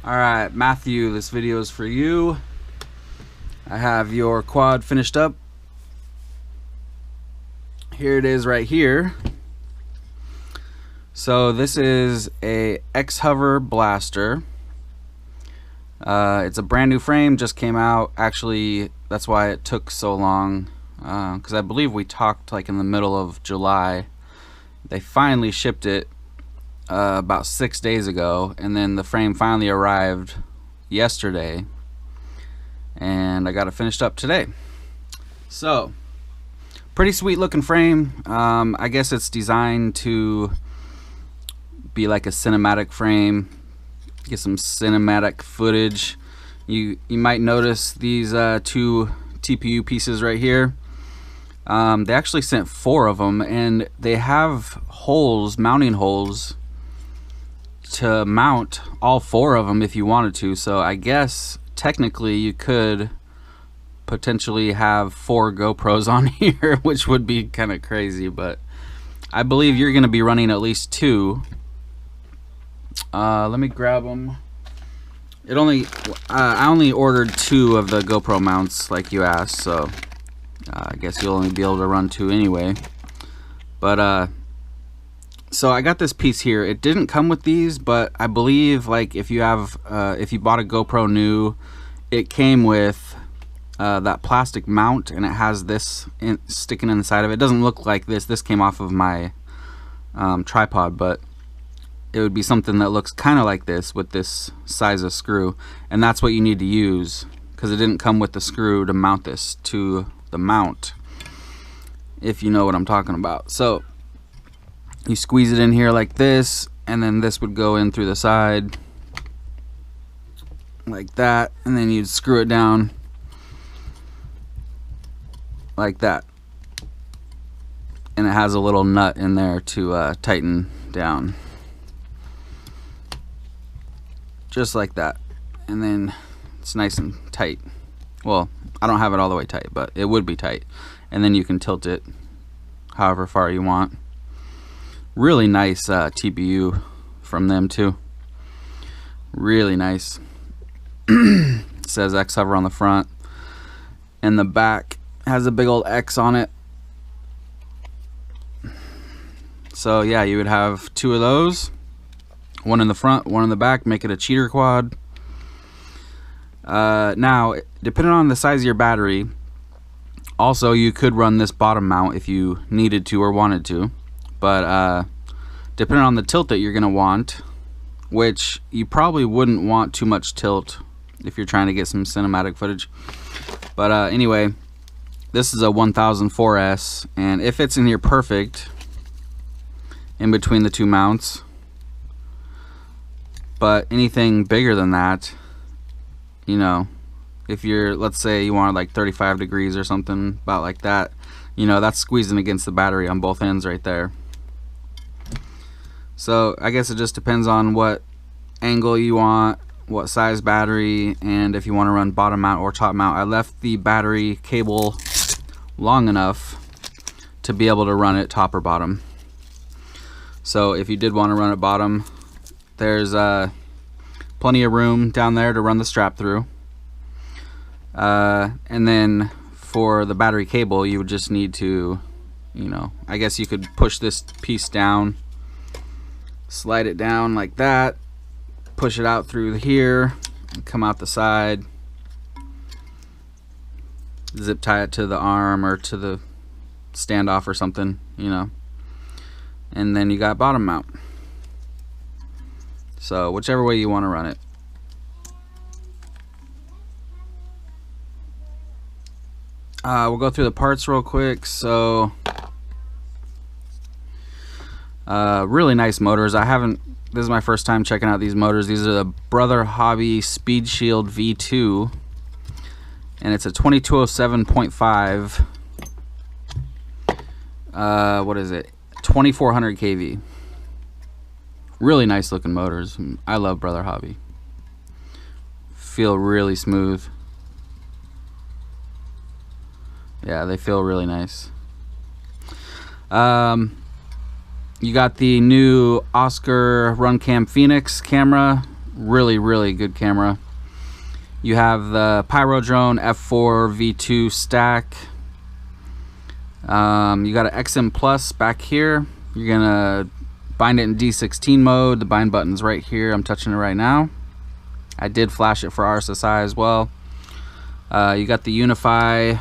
Alright, Matthew, this video is for you. I have your quad finished up. Here it is right here. So this is a xhover blastr. It's a brand new frame, just came out. Actually, that's why it took so long, because I believe we talked like in the middle of July. They finally shipped it about 6 days ago, and then the frame finally arrived yesterday, and I got it finished up today. So pretty sweet looking frame. I guess it's designed to be like a cinematic frame, get some cinematic footage. You might notice these two TPU pieces right here. They actually sent 4 of them, and they have holes, mounting holes, to mount all 4 of them if you wanted to. So I guess technically you could potentially have 4 GoPros on here, which would be kind of crazy, but I believe you're going to be running at least 2. Let me grab them. I only ordered 2 of the GoPro mounts like you asked, so I guess you'll only be able to run 2 anyway. But so I got this piece here. It didn't come with these, but I believe like if you have if you bought a GoPro new, it came with that plastic mount, and it has this sticking inside of it. It doesn't look like this. This came off of my tripod, but it would be something that looks kind of like this with this size of screw, and that's what you need to use, because it didn't come with the screw to mount this to the mount, if you know what I'm talking about. So you squeeze it in here like this, and then this would go in through the side like that, and then you'd screw it down like that, and it has a little nut in there to tighten down, just like that, and then it's nice and tight. Well, I don't have it all the way tight, but it would be tight, and then you can tilt it however far you want. Really nice TPU from them too. Really nice. It says xhover on the front, and the back has a big old X on it. So yeah, you would have 2 of those, one in the front, one in the back, make it a cheater quad. Now, depending on the size of your battery, also you could run this bottom mount if you needed to or wanted to, but depending on the tilt that you're gonna want, which you probably wouldn't want too much tilt if you're trying to get some cinematic footage, but anyway, this is a 1004S, and it fits in here perfect in between the 2 mounts. But anything bigger than that, you know, if you're, let's say you wanted like 35 degrees or something about like that, you know, that's squeezing against the battery on both ends right there. So I guess it just depends on what angle you want, what size battery, and if you want to run bottom mount or top mount. I left the battery cable long enough to be able to run it top or bottom. So if you did want to run it bottom, there's plenty of room down there to run the strap through. And then for the battery cable, you would just need to, you know, I guess you could push this piece down, slide it down like that, push it out through here, and come out the side, zip tie it to the arm or to the standoff or something, you know, and then you got bottom mount. So whichever way you want to run it. We'll go through the parts real quick. So really nice motors. This is my first time checking out these motors. These are the Brother Hobby Speed Shield V2, and it's a 2207.5. What is it? 2400 kV. Really nice looking motors. I love Brother Hobby. Feel really smooth. Yeah, they feel really nice. You got the new Oscar Runcam Phoenix camera, Really, really good camera. You have the Pyro Drone F4 V2 stack. You got an XM Plus back here. You're gonna bind it in D16 mode. The bind button's right here. I'm touching it right now. I did flash it for RSSI as well. You got the Unify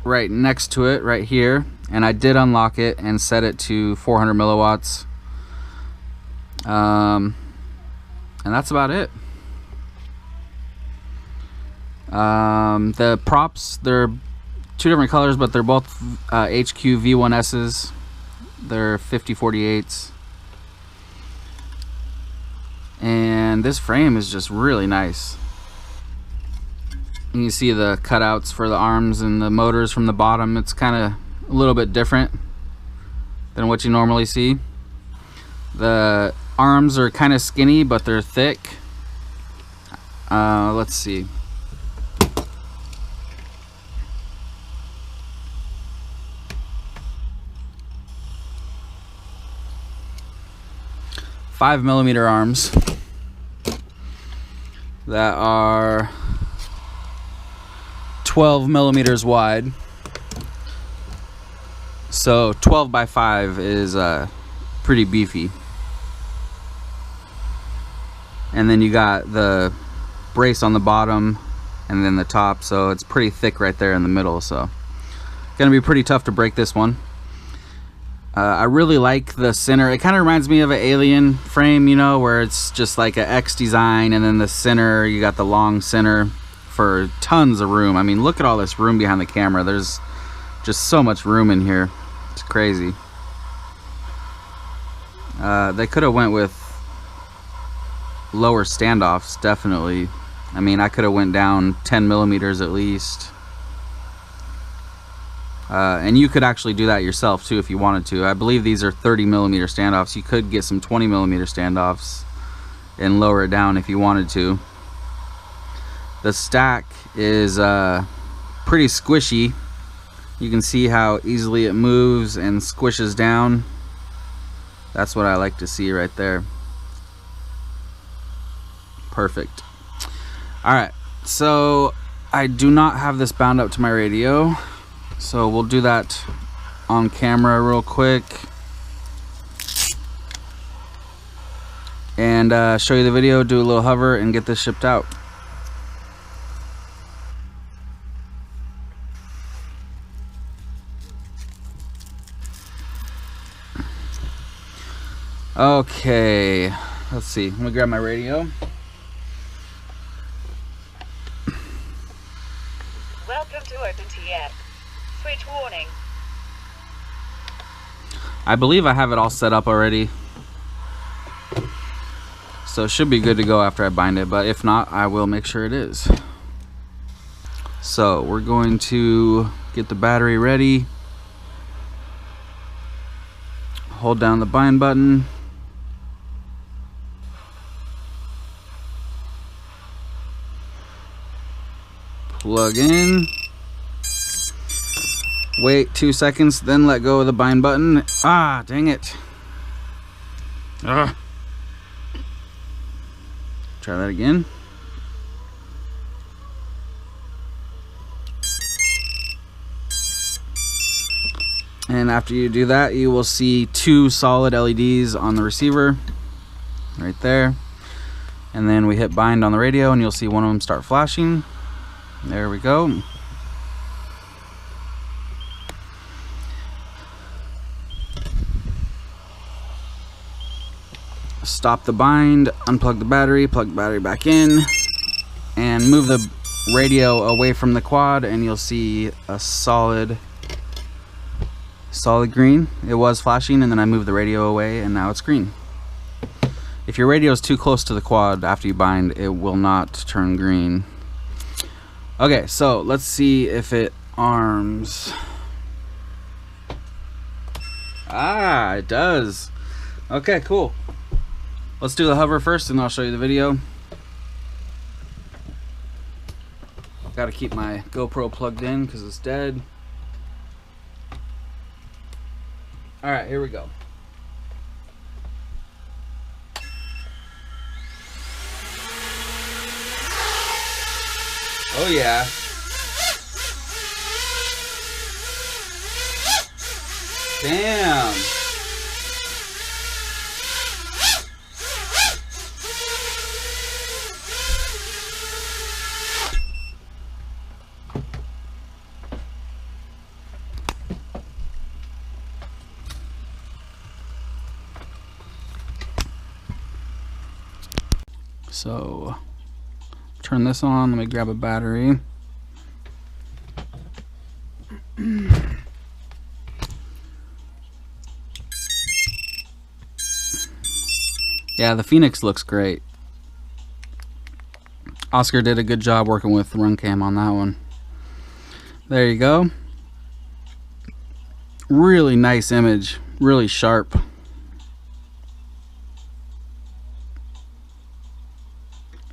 right next to it, right here, and I did unlock it and set it to 400 milliwatts. And that's about it. The props, they're two different colors, but they're both HQ V1S's. They're 5048s. And this frame is just really nice. You can see the cutouts for the arms and the motors from the bottom. It's kind of a little bit different than what you normally see. The arms are kind of skinny, but they're thick. Let's see. Five millimeter arms that are 12 millimeters wide. So 12 by 5 is pretty beefy. And then you got the brace on the bottom and then the top, so it's pretty thick right there in the middle. So gonna be pretty tough to break this one. I really like the center. It kind of reminds me of an Alien frame, you know, where it's just like an X design, and then the center, you got the long center for tons of room. I mean, look at all this room behind the camera. There's just so much room in here. It's crazy. They could have went with lower standoffs, definitely. I mean, I could have went down 10 millimeters at least. And you could actually do that yourself too if you wanted to. I believe these are 30 millimeter standoffs. You could get some 20 millimeter standoffs and lower it down if you wanted to. The stack is pretty squishy. You can see how easily it moves and squishes down. That's what I like to see right there. Perfect. Alright, so I do not have this bound up to my radio. So we'll do that on camera real quick and show you the video, do a little hover, and get this shipped out. Okay, let's see. Let me grab my radio. Welcome to OpenTF. Switch warning. I believe I have it all set up already, so it should be good to go after I bind it, but if not, I will make sure it is. So we're going to get the battery ready, hold down the bind button, plug in, wait 2 seconds, then let go of the bind button. Ah, dang it. Ugh. Try that again. And after you do that, you will see 2 solid LEDs on the receiver right there. And then we hit bind on the radio and you'll see one of them start flashing. There we go. Stop the bind, unplug the battery, plug the battery back in, and move the radio away from the quad, and you'll see a solid green. It was flashing, and then I moved the radio away, and now it's green. If your radio is too close to the quad after you bind, it will not turn green. Okay, so let's see if it arms. Ah, it does. Okay, cool. Let's do the hover first and I'll show you the video. Gotta keep my GoPro plugged in because it's dead. Alright, here we go. Oh yeah. Damn. So turn this on. Let me grab a battery. Yeah, the Phoenix looks great. Oscar did a good job working with RunCam on that one. There you go. Really nice image. Really sharp.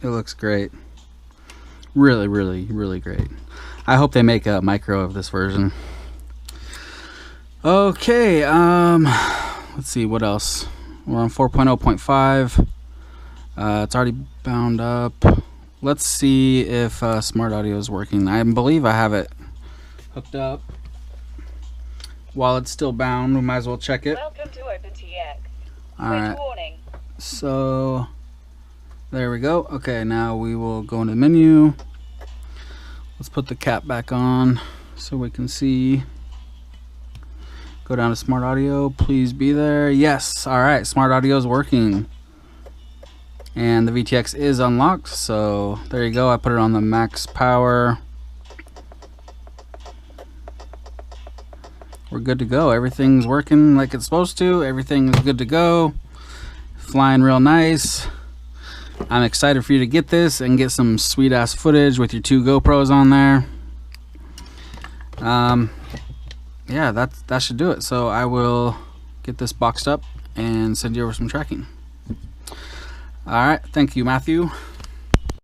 It looks great. Really, really, really great. I hope they make a micro of this version. Okay, let's see what else. We're on 4.0.5. It's already bound up. Let's see if Smart Audio is working. I believe I have it hooked up. While it's still bound, we might as well check it. Welcome to OpenTX. Alright. Warning. So there we go. Okay, now we will go into the menu. Let's put the cap back on so we can see. Go down to Smart Audio. Please be there. Yes. All right. Smart Audio is working. And the VTX is unlocked. So there you go. I put it on the max power. We're good to go. Everything's working like it's supposed to. Everything is good to go. Flying real nice. I'm excited for you to get this and get some sweet ass footage with your 2 GoPros on there. Yeah, that should do it. So I will get this boxed up and send you over some tracking. All right, thank you, Matthew.